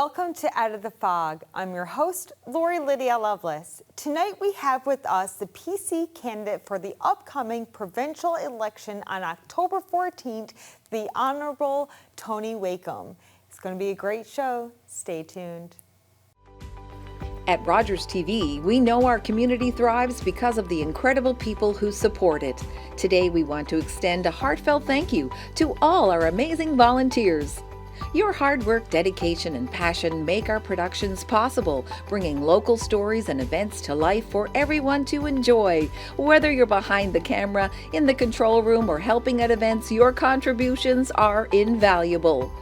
Welcome to Out of the Fog. I'm your host, Lydia Loveless. Tonight we have with us the PC candidate for the upcoming provincial election on October 14th, the Honourable Tony Wakeham. It's going to be a great show. Stay tuned. At Rogers TV, we know our community thrives because of the incredible people who support it. Today, we want to extend a heartfelt thank you to all our amazing volunteers. Your hard work, dedication, and passion make our productions possible, bringing local stories and events to life for everyone to enjoy. Whether you're behind the camera, in the control room, or helping at events, your contributions are invaluable.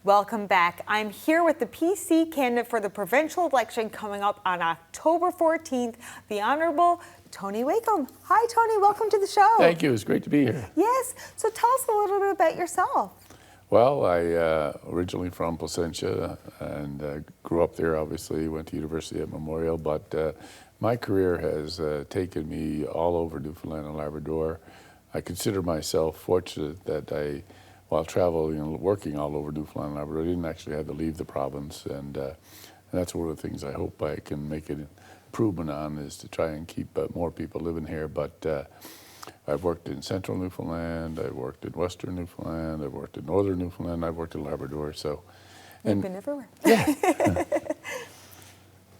Welcome back. I'm here with the PC candidate for the provincial election coming up on October 14th, the Honourable Tony Wakeham. Hi, Tony. Welcome to the show. Thank you. It's great to be here. Yes. So tell us a little bit about yourself. Well, I originally from Placentia and grew up there, obviously, went to university at Memorial, but my career has taken me all over Newfoundland and Labrador. I consider myself fortunate that while traveling and working all over Newfoundland and Labrador, I didn't actually have to leave the province, and that's one of the things I hope I can make an improvement on, is to try and keep more people living here. But I've worked in central Newfoundland, I've worked in western Newfoundland, I've worked in northern Newfoundland, I've worked in Labrador, so. You've been everywhere. Yeah.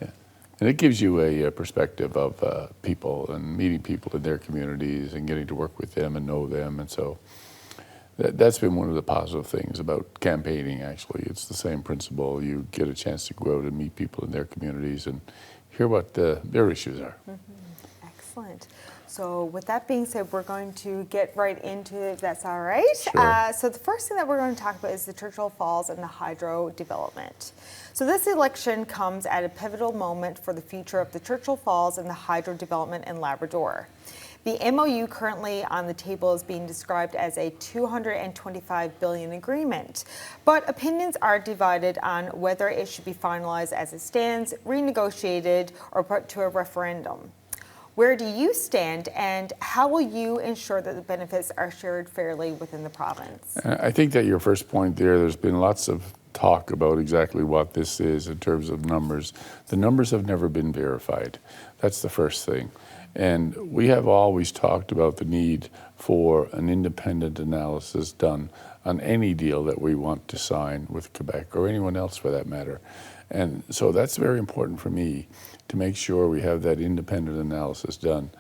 Yeah. And it gives you a perspective of people and meeting people in their communities and getting to work with them and know them, and so that's been one of the positive things about campaigning, actually. It's the same principle. You get a chance to go out and meet people in their communities and hear what their issues are. Mm-hmm. Excellent. So with that being said, we're going to get right into it, if that's all right. Sure. So the first thing that we're going to talk about is the Churchill Falls and the hydro development. So this election comes at a pivotal moment for the future of the Churchill Falls and the hydro development in Labrador. The MOU currently on the table is being described as a $225 billion agreement, but opinions are divided on whether it should be finalized as it stands, renegotiated, or put to a referendum. Where do you stand, and how will you ensure that the benefits are shared fairly within the province? I think that your first point there's been lots of talk about exactly what this is in terms of numbers. The numbers have never been verified. That's the first thing. And we have always talked about the need for an independent analysis done on any deal that we want to sign with Quebec, or anyone else for that matter. And so that's very important for me, to make sure we have that independent analysis done.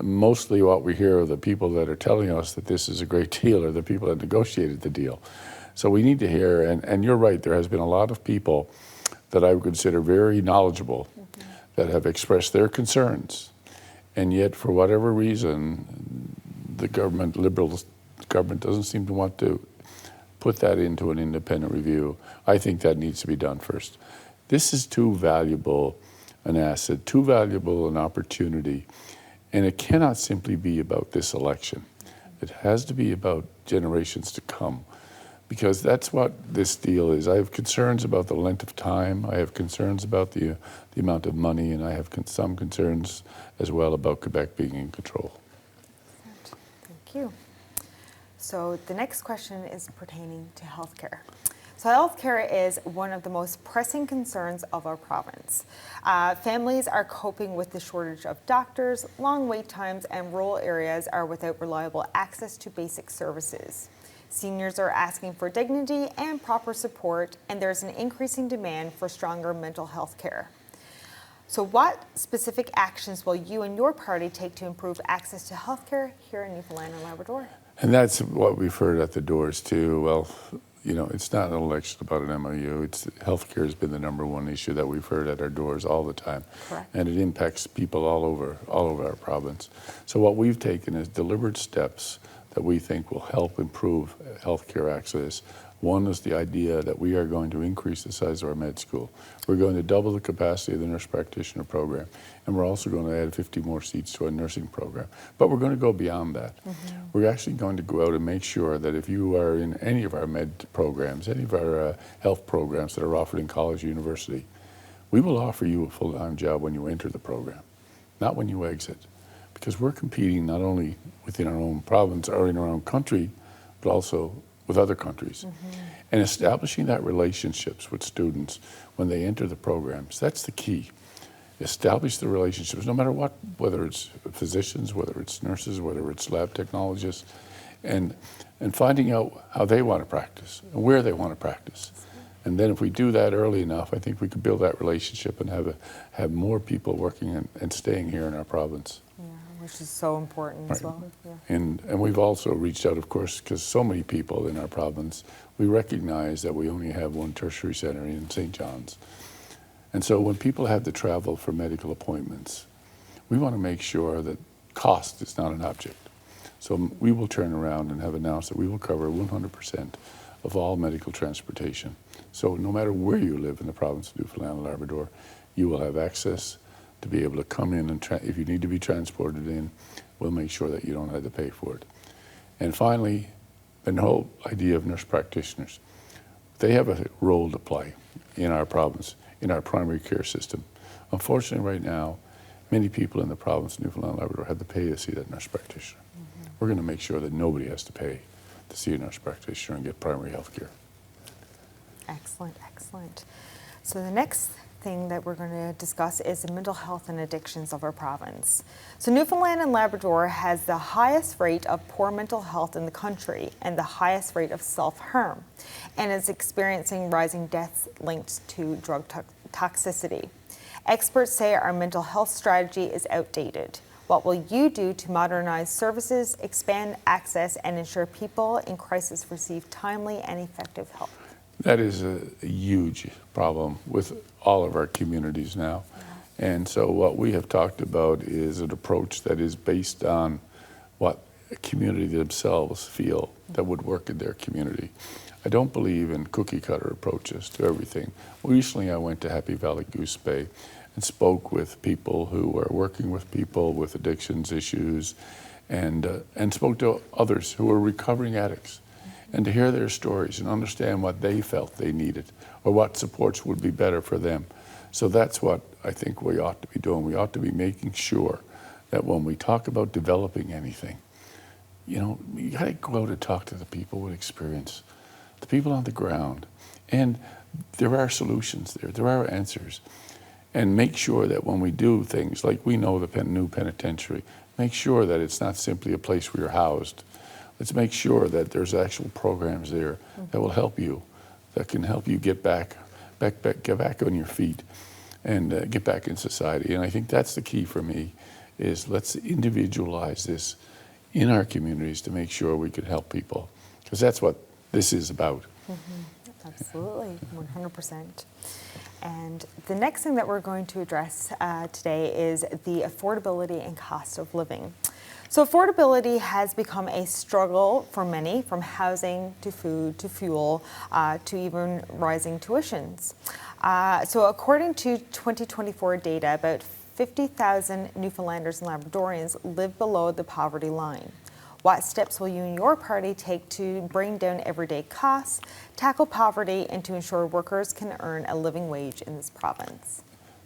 Mostly what we hear of the people that are telling us that this is a great deal are the people that negotiated the deal. So we need to hear, and you're right, there has been a lot of people that I would consider very knowledgeable that have expressed their concerns. And yet, for whatever reason, the Liberal government doesn't seem to want to put that into an independent review. I think that needs to be done first. This is too valuable an asset, too valuable an opportunity, and it cannot simply be about this election. It has to be about generations to come, because that's what this deal is. I have concerns about the length of time, I have concerns about the amount of money, and I have some concerns as well about Quebec being in control. Thank you. So the next question is pertaining to healthcare. So healthcare is one of the most pressing concerns of our province. Families are coping with the shortage of doctors, long wait times, and rural areas are without reliable access to basic services. Seniors are asking for dignity and proper support, and there's an increasing demand for stronger mental health care. So what specific actions will you and your party take to improve access to healthcare here in Newfoundland and Labrador? And that's what we've heard at the doors too. Well, you know, it's not an election about an MOU. Healthcare has been the number one issue that we've heard at our doors all the time. Correct. And it impacts people all over our province. So what we've taken is deliberate steps that we think will help improve healthcare access. One is the idea that we are going to increase the size of our med school. We're going to double the capacity of the nurse practitioner program, and we're also going to add 50 more seats to our nursing program. But we're going to go beyond that. We're actually going to go out and make sure that if you are in any of our med programs, any of our health programs that are offered in college or university, we will offer you a full-time job when you enter the program, not when you exit. Because we're competing not only within our own province or in our own country, but also with other countries. And establishing that relationships with students when they enter the programs, that's the key. Establish the relationships, no matter what, whether it's physicians, whether it's nurses, whether it's lab technologists, and finding out how they want to practice and where they want to practice. And then if we do that early enough, I think we could build that relationship and have more people working and staying here in our province. Yeah, which is so important as well. Yeah. And we've also reached out, of course, because so many people in our province, we recognize that we only have one tertiary center in St. John's. And so when people have to travel for medical appointments, we want to make sure that cost is not an object. So we will turn around and have announced that we will cover 100% of all medical transportation. So no matter where you live in the province of Newfoundland and Labrador, you will have access to be able to come in and if you need to be transported in, we'll make sure that you don't have to pay for it. And finally, the whole idea of nurse practitioners. They have a role to play in our province, in our primary care system. Unfortunately, right now, many people in the province of Newfoundland and Labrador have to pay to see that nurse practitioner. We're going to make sure that nobody has to pay to see a nurse practitioner and get primary health care. Excellent, excellent. So the next thing that we're going to discuss is the mental health and addictions of our province. So Newfoundland and Labrador has the highest rate of poor mental health in the country and the highest rate of self-harm, and is experiencing rising deaths linked to drug toxicity. Experts say our mental health strategy is outdated. What will you do to modernize services, expand access, and ensure people in crisis receive timely and effective help? That is a huge problem with all of our communities now. Yeah. And so what we have talked about is an approach that is based on what a community themselves feel that would work in their community. I don't believe in cookie cutter approaches to everything. Recently I went to Happy Valley Goose Bay and spoke with people who are working with people with addictions issues and spoke to others who are recovering addicts. And to hear their stories and understand what they felt they needed or what supports would be better for them. So that's what I think we ought to be doing. We ought to be making sure that when we talk about developing anything, you got to go out and talk to the people with experience, the people on the ground. And there are solutions there are answers. And make sure that when we do things, like we know the new penitentiary, make sure that it's not simply a place where you're housed. Let's make sure that there's actual programs there that will help you, that can help you get back on your feet and get back in society. And I think that's the key for me, is let's individualize this in our communities to make sure we can help people, because that's what this is about. Absolutely, 100%. And the next thing that we're going to address today is the affordability and cost of living. So affordability has become a struggle for many, from housing to food to fuel to even rising tuitions. So according to 2024 data, about 50,000 Newfoundlanders and Labradorians live below the poverty line. What steps will you and your party take to bring down everyday costs, tackle poverty, and to ensure workers can earn a living wage in this province?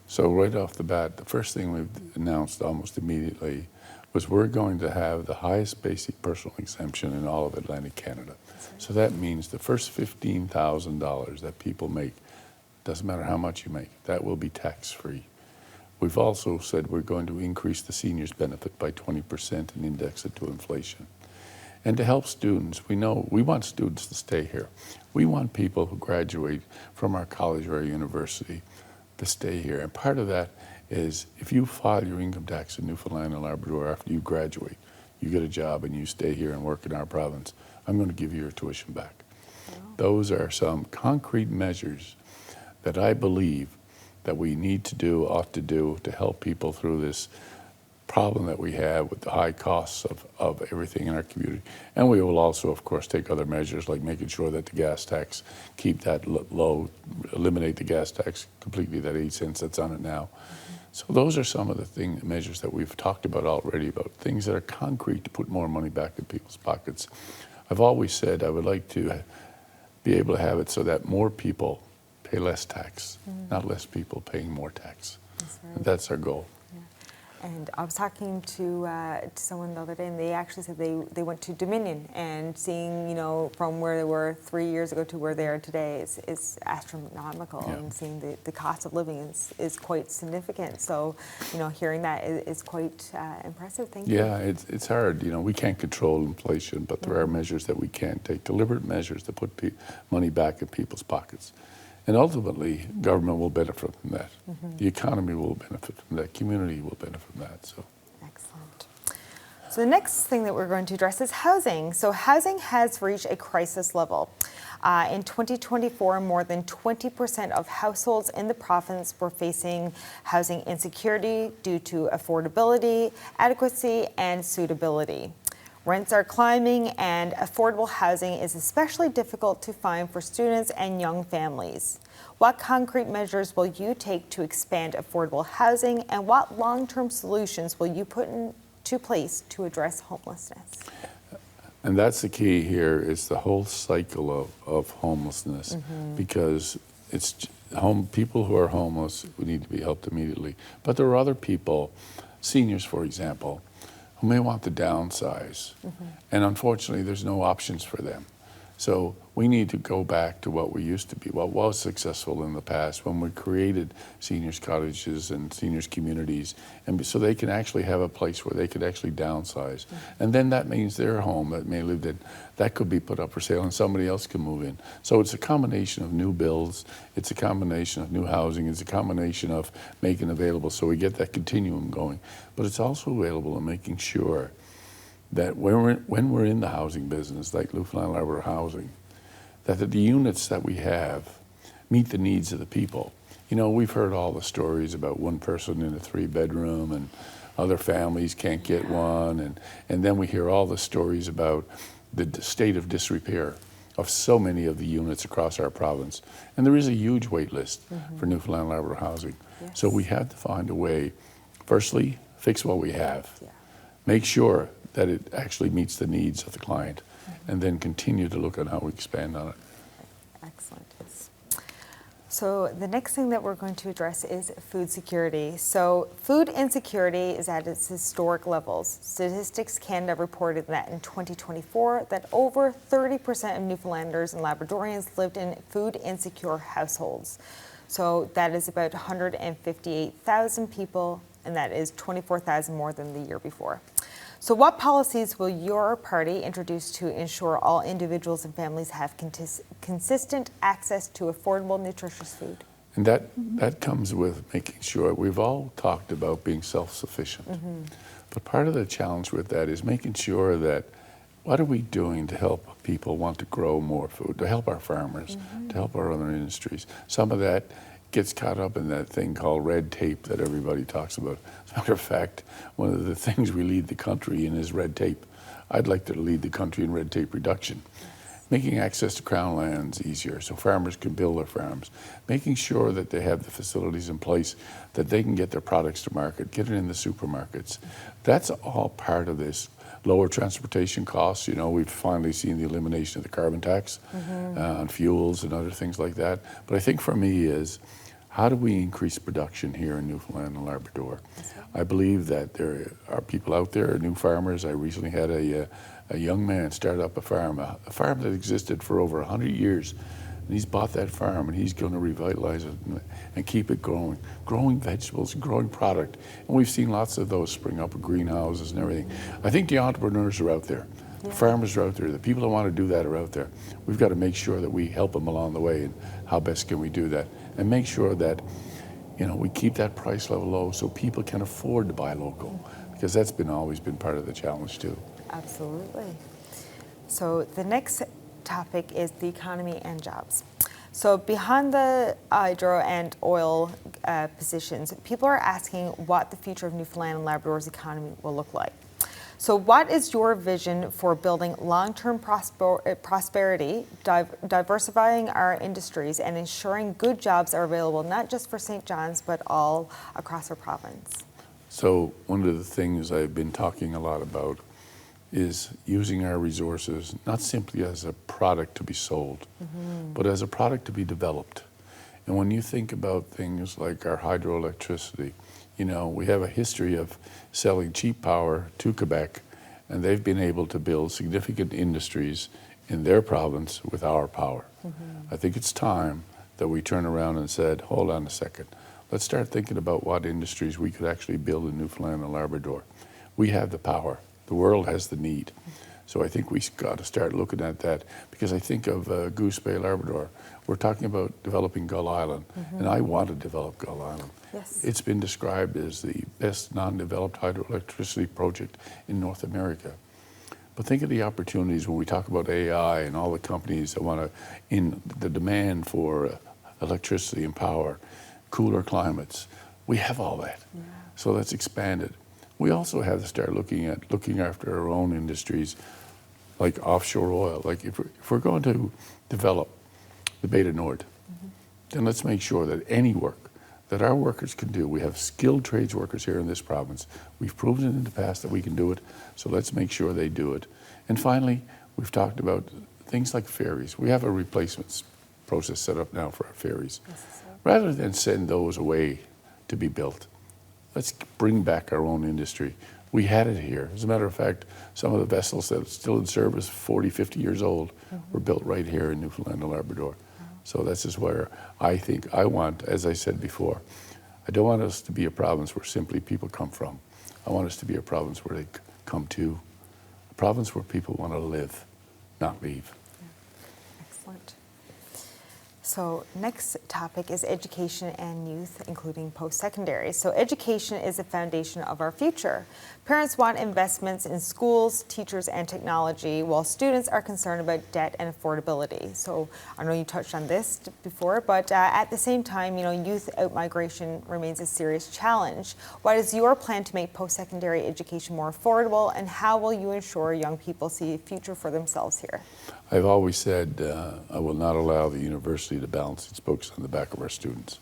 So right off the bat, the first thing we've announced almost immediately was we're going to have the highest basic personal exemption in all of Atlantic Canada. So that means the first $15,000 that people make, doesn't matter how much you make, that will be tax-free. We've also said we're going to increase the seniors benefit by 20% and index it to inflation. And to help students, we want students to stay here. We want people who graduate from our college or our university to stay here. And part of that is if you file your income tax in Newfoundland and Labrador after you graduate, you get a job and you stay here and work in our province, I'm going to give you your tuition back. Wow. Those are some concrete measures that I believe that we need to do, ought to do, to help people through this problem that we have with the high costs of everything in our community. And we will also, of course, take other measures like making sure that the gas tax, keep that low, eliminate the gas tax completely, that 8 cents that's on it now. So those are some of the measures that we've talked about already, about things that are concrete to put more money back in people's pockets. I've always said I would like to be able to have it so that more people pay less tax, not less people paying more tax. That's right. And that's our goal. And I was talking to someone the other day, and they actually said they went to Dominion, and seeing, you know, from where they were 3 years ago to where they are today is astronomical, Yeah. and seeing the cost of living is quite significant. So, you know, hearing that is quite impressive. Thank you. Yeah, it's hard. You know, we can't control inflation, but there are measures that we can take, deliberate measures to put money back in people's pockets. And ultimately, government will benefit from that. The economy will benefit from that. Community will benefit from that. So, Excellent. So the next thing that we're going to address is housing. So housing has reached a crisis level. In 2024, more than 20% of households in the province were facing housing insecurity due to affordability, adequacy, and suitability. Rents are climbing, and affordable housing is especially difficult to find for students and young families. What concrete measures will you take to expand affordable housing, and what long-term solutions will you put into place to address homelessness? and that's the key here is the whole cycle of homelessness, because it's people who are homeless who need to be helped immediately. But there are other people, seniors, for example, who may want to downsize, and unfortunately there's no options for them. So we need to go back to what we used to be, what was successful in the past when we created seniors cottages and seniors communities, and so they can actually have a place where they could actually downsize. And then that means their home that may live in, that could be put up for sale and somebody else can move in. So it's a combination of new builds, it's a combination of new housing, it's a combination of making available so we get that continuum going. But it's also available in making sure that when we're in the housing business, like Newfoundland Labrador Housing, that the units that we have meet the needs of the people. You know, we've heard all the stories about one person in a 3-bedroom and other families can't get one, and then we hear all the stories about the state of disrepair of so many of the units across our province. And there is a huge wait list for Newfoundland Labrador Housing. Yes. So we have to find a way, firstly, fix what we have. Yeah. Make sure that it actually meets the needs of the client, and then continue to look at how we expand on it. Excellent. Yes. So the next thing that we're going to address is food security. So food insecurity is at its historic levels. Statistics Canada reported that in 2024, that over 30% of Newfoundlanders and Labradorians lived in food insecure households. So that is about 158,000 people, and that is 24,000 more than the year before. So what policies will your party introduce to ensure all individuals and families have consistent access to affordable, nutritious food? And that comes with making sure, we've all talked about being self-sufficient, but part of the challenge with that is making sure that what are we doing to help people want to grow more food, to help our farmers, to help our other industries. Some of that gets caught up in that thing called red tape that everybody talks about. As a matter of fact, one of the things we lead the country in is red tape. I'd like to lead the country in red tape reduction. Making access to crown lands easier so farmers can build their farms. Making sure that they have the facilities in place that they can get their products to market, get it in the supermarkets. That's all part of this. Lower transportation costs, you know, we've finally seen the elimination of the carbon tax on fuels and other things like that. But I think for me is, how do we increase production here in Newfoundland and Labrador? I believe that there are people out there, new farmers. I recently had a young man start up a farm that existed for over 100 years. And he's bought that farm and he's going to revitalize it and keep it growing vegetables, growing product. And we've seen lots of those spring up with greenhouses and everything. I think the entrepreneurs are out there. The farmers are out there. The people that want to do that are out there. We've got to make sure that we help them along the way, and how best can we do that? And make sure that, you know, we keep that price level low so people can afford to buy local, because that's always been part of the challenge too. Absolutely. So the next topic is the economy and jobs. So behind the hydro and oil positions, people are asking what the future of Newfoundland and Labrador's economy will look like. So what is your vision for building long-term prosperity, diversifying our industries, and ensuring good jobs are available not just for St. John's, but all across our province? So one of the things I've been talking a lot about is using our resources not simply as a product to be sold, but as a product to be developed. And when you think about things like our hydroelectricity, we have a history of selling cheap power to Quebec, and they've been able to build significant industries in their province with our power. I think it's time that we turn around and said, hold on a second, let's start thinking about what industries we could actually build in Newfoundland and Labrador. We have the power. The world has the need. So I think we've got to start looking at that, because I think of Goose Bay, Labrador. We're talking about developing Gull Island, and I want to develop Gull Island. Yes. It's been described as the best non-developed hydroelectricity project in North America. But think of the opportunities when we talk about AI and all the companies that want to, in the demand for electricity and power, cooler climates. We have all that. Yeah. So let's expand it. We also have to start looking after our own industries, like offshore oil. Like if we're going to develop the Beta Nord, then let's make sure that any work that our workers can do, we have skilled trades workers here in this province. We've proven it in the past that we can do it, so let's make sure they do it. And finally, we've talked about things like ferries. We have a replacements process set up now for our ferries. Rather than send those away to be built, let's bring back our own industry. We had it here. As a matter of fact, some of the vessels that are still in service, 40, 50 years old, were built right here in Newfoundland and Labrador. So this is where I think I want, as I said before, I don't want us to be a province where simply people come from. I want us to be a province where they come to, a province where people want to live, not leave. Excellent. So next topic is education and youth, including post-secondary. So education is the foundation of our future. Parents want investments in schools, teachers, and technology, while students are concerned about debt and affordability. So I know you touched on this before, but at the same time, youth outmigration remains a serious challenge. What is your plan to make post-secondary education more affordable, and how will you ensure young people see a future for themselves here? I've always said I will not allow the university to balance its books on the back of our students.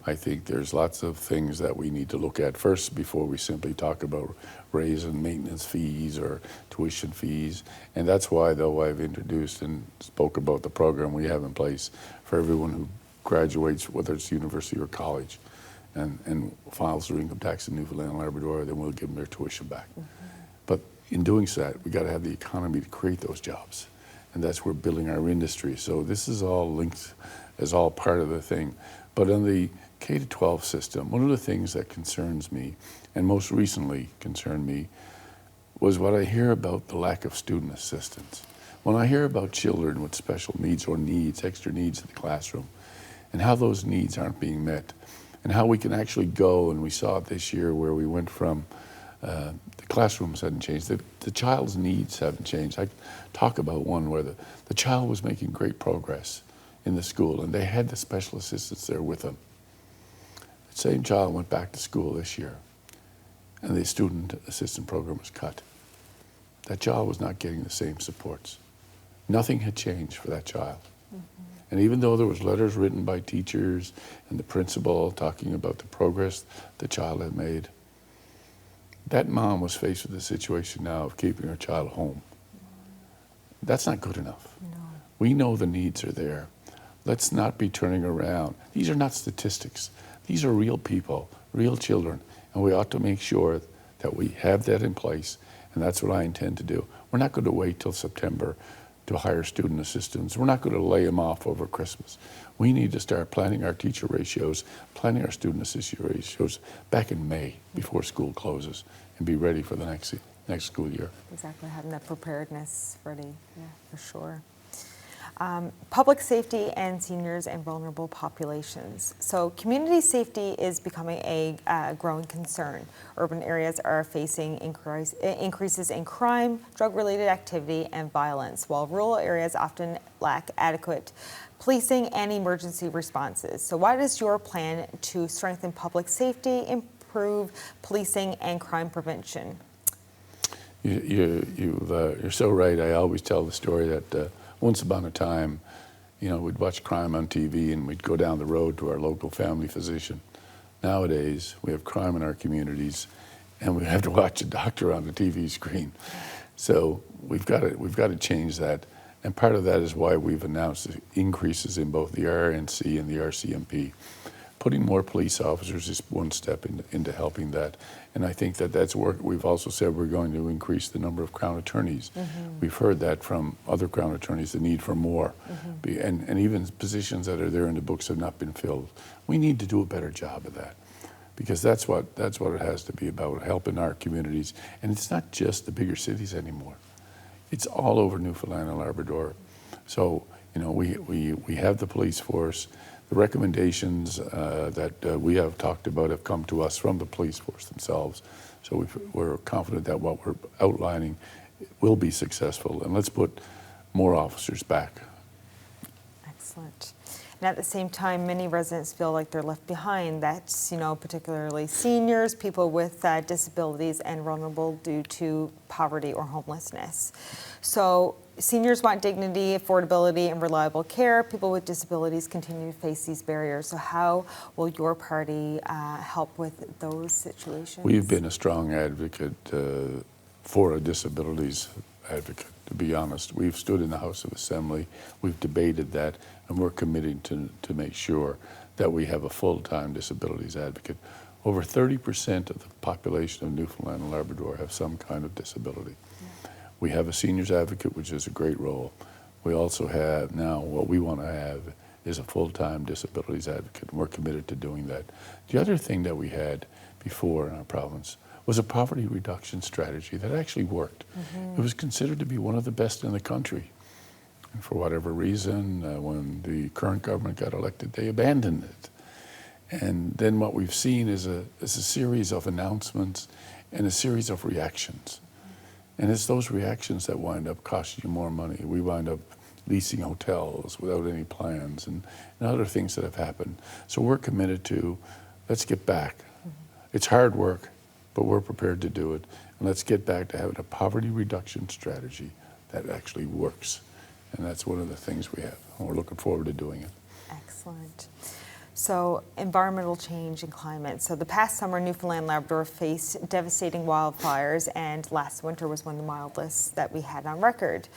I think there's lots of things that we need to look at first before we simply talk about raising maintenance fees or tuition fees. And that's why, though, I've introduced and spoke about the program we have in place for everyone who graduates, whether it's university or college, and files their income tax in Newfoundland and Labrador, then we'll give them their tuition back. But in doing so, we got to have the economy to create those jobs. And that's where we're building our industry. So this is all linked as all part of the thing. But in the K-12 system, one of the things that concerns me, and most recently concerned me, was what I hear about the lack of student assistance. When I hear about children with special needs or extra needs in the classroom, and how those needs aren't being met, and how we can actually go, and we saw it this year where we went from the classrooms hadn't changed. The child's needs haven't changed. I talk about one where the child was making great progress in the school, and they had the special assistants there with them. The same child went back to school this year, and the student assistant program was cut. That child was not getting the same supports. Nothing had changed for that child. And even though there was letters written by teachers and the principal talking about the progress the child had made, that mom was faced with the situation now of keeping her child home. That's not good enough. No. We know the needs are there. Let's not be turning around. These are not statistics. These are real people, real children, and we ought to make sure that we have that in place, and that's what I intend to do. We're not going to wait till September to hire student assistants. We're not going to lay them off over Christmas. We need to start planning our teacher ratios, planning our student assistant ratios back in May before school closes, and be ready for the next school year. Exactly, having that preparedness ready, yeah, for sure. Public safety and seniors and vulnerable populations. So community safety is becoming a growing concern. Urban areas are facing increases in crime, drug-related activity, and violence, while rural areas often lack adequate policing and emergency responses. So what is your plan to strengthen public safety, improve policing, and crime prevention? You're so right. I always tell the story that once upon a time, we'd watch crime on TV and we'd go down the road to our local family physician. Nowadays, we have crime in our communities and we have to watch a doctor on the TV screen. So we've got to change that. And part of that is why we've announced increases in both the RNC and the RCMP. Putting more police officers is one step into helping that. And I think that that's work. We've also said we're going to increase the number of Crown attorneys. We've heard that from other Crown attorneys, the need for more. And even positions that are there in the books have not been filled. We need to do a better job of that, because that's what it has to be about, helping our communities. And it's not just the bigger cities anymore. It's all over Newfoundland and Labrador. So, we have the police force. The recommendations that we have talked about have come to us from the police force themselves. So we're confident that what we're outlining will be successful. And let's put more officers back. Excellent. And at the same time, many residents feel like they're left behind. That's, particularly seniors, people with disabilities, and vulnerable due to poverty or homelessness. So seniors want dignity, affordability, and reliable care. People with disabilities continue to face these barriers. So how will your party help with those situations? We've been a strong advocate for a disabilities advocate, to be honest. We've stood in the House of Assembly, we've debated that, and we're committed to make sure that we have a full-time disabilities advocate. Over 30% of the population of Newfoundland and Labrador have some kind of disability. We have a seniors advocate, which is a great role. We also have now, what we want to have is a full-time disabilities advocate, and we're committed to doing that. The other thing that we had before in our province was a poverty reduction strategy that actually worked. It was considered to be one of the best in the country. And for whatever reason, when the current government got elected, they abandoned it. And then what we've seen is a series of announcements and a series of reactions. And it's those reactions that wind up costing you more money. We wind up leasing hotels without any plans and other things that have happened. So we're committed to, let's get back. It's hard work, but we're prepared to do it. And let's get back to having a poverty reduction strategy that actually works. And that's one of the things we have. And we're looking forward to doing it. Excellent. So environmental change and climate. So the past summer, Newfoundland Labrador faced devastating wildfires, and last winter was one of the mildest that we had on record.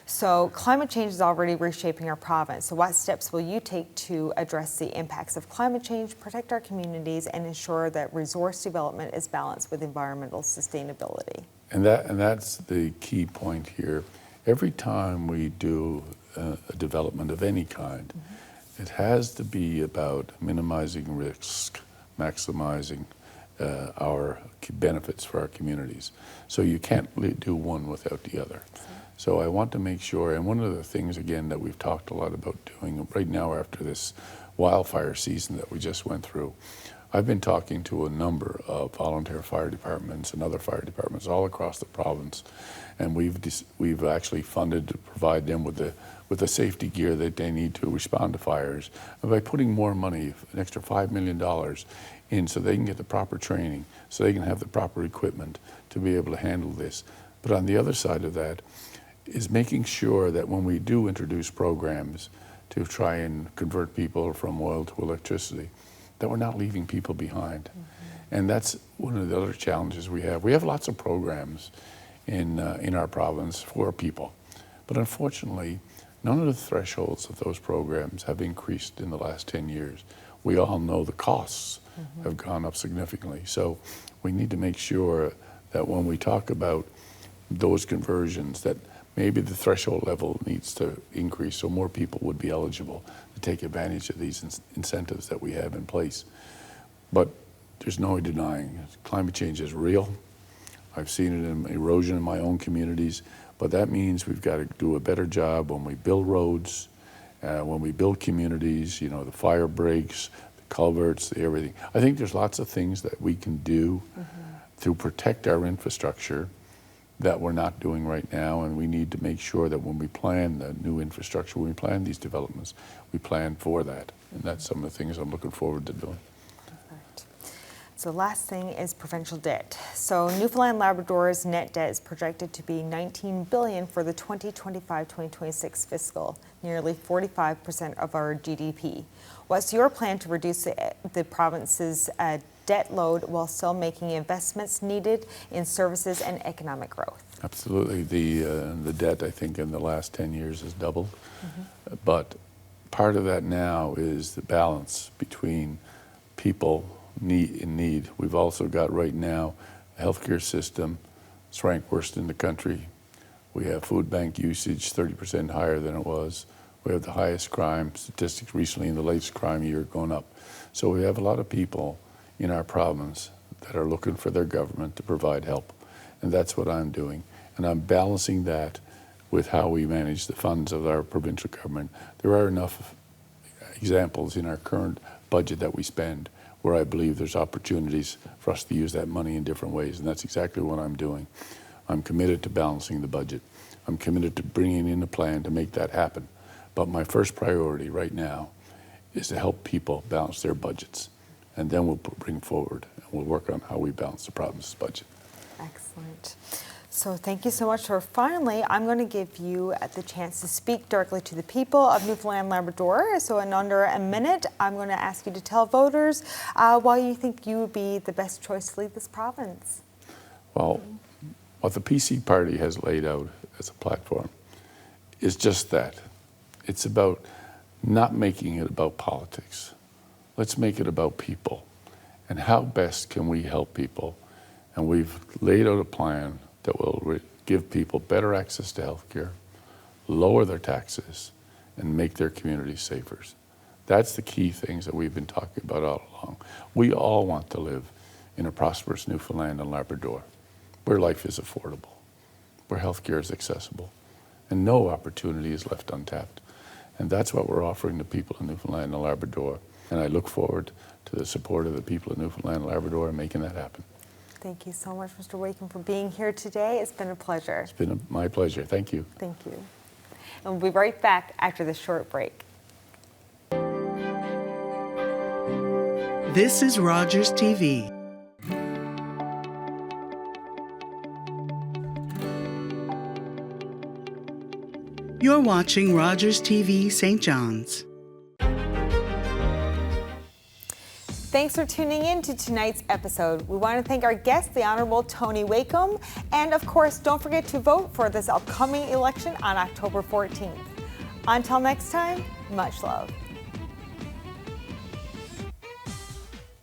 So climate change is already reshaping our province. So what steps will you take to address the impacts of climate change, protect our communities, and ensure that resource development is balanced with environmental sustainability? And that's the key point here. Every time we do a development of any kind, it has to be about minimizing risk, maximizing our benefits for our communities. So you can't do one without the other. So I want to make sure, and one of the things, again, that we've talked a lot about doing right now after this wildfire season that we just went through, I've been talking to a number of volunteer fire departments and other fire departments all across the province, and we've actually funded to provide them with the safety gear that they need to respond to fires. And by putting more money, an extra $5 million in, so they can get the proper training, so they can have the proper equipment to be able to handle this. But on the other side of that is making sure that when we do introduce programs to try and convert people from oil to electricity, that we're not leaving people behind. And that's one of the other challenges we have. We have lots of programs in our province for people, but unfortunately, none of the thresholds of those programs have increased in the last 10 years. We all know the costs have gone up significantly. So we need to make sure that when we talk about those conversions, that maybe the threshold level needs to increase so more people would be eligible to take advantage of these incentives that we have in place. But there's no denying climate change is real. I've seen it in erosion in my own communities, but that means we've got to do a better job when we build roads, when we build communities, the fire breaks, the culverts, everything. I think there's lots of things that we can do to protect our infrastructure that we're not doing right now, and we need to make sure that when we plan the new infrastructure, when we plan these developments, we plan for that. And that's some of the things I'm looking forward to doing. Perfect. So last thing is provincial debt. So Newfoundland Labrador's net debt is projected to be $19 billion for the 2025-2026 fiscal, nearly 45% of our GDP. What's your plan to reduce the province's debt load while still making investments needed in services and economic growth? Absolutely. The debt, I think, in the last 10 years has doubled. But part of that now is the balance between people in need. We've also got right now a healthcare system that's ranked worst in the country. We have food bank usage 30% higher than it was. We have the highest crime statistics recently in the latest crime year going up. So we have a lot of people in our province that are looking for their government to provide help. And that's what I'm doing. And I'm balancing that with how we manage the funds of our provincial government. There are enough examples in our current budget that we spend where I believe there's opportunities for us to use that money in different ways. And that's exactly what I'm doing. I'm committed to balancing the budget. I'm committed to bringing in a plan to make that happen. But my first priority right now is to help people balance their budgets. And then we'll bring forward and we'll work on how we balance the province's budget. Excellent. So thank you so much. So finally, I'm going to give you the chance to speak directly to the people of Newfoundland and Labrador. So in under a minute, I'm going to ask you to tell voters why you think you would be the best choice to lead this province. Well, what the PC party has laid out as a platform is just that. It's about not making it about politics. Let's make it about people and how best can we help people. And we've laid out a plan that will give people better access to health care, lower their taxes, and make their communities safer. That's the key things that we've been talking about all along. We all want to live in a prosperous Newfoundland and Labrador, where life is affordable, where health care is accessible, and no opportunity is left untapped. And that's what we're offering the people of Newfoundland and Labrador. And I look forward to the support of the people of Newfoundland and Labrador in making that happen. Thank you so much, Mr. Wakeham, for being here today. It's been a pleasure. It's been my pleasure. Thank you. Thank you. And we'll be right back after this short break. This is Rogers TV. You're watching Rogers TV St. John's. Thanks for tuning in to tonight's episode. We want to thank our guest, the Honorable Tony Wakeham, and of course, don't forget to vote for this upcoming election on October 14th. Until next time, much love.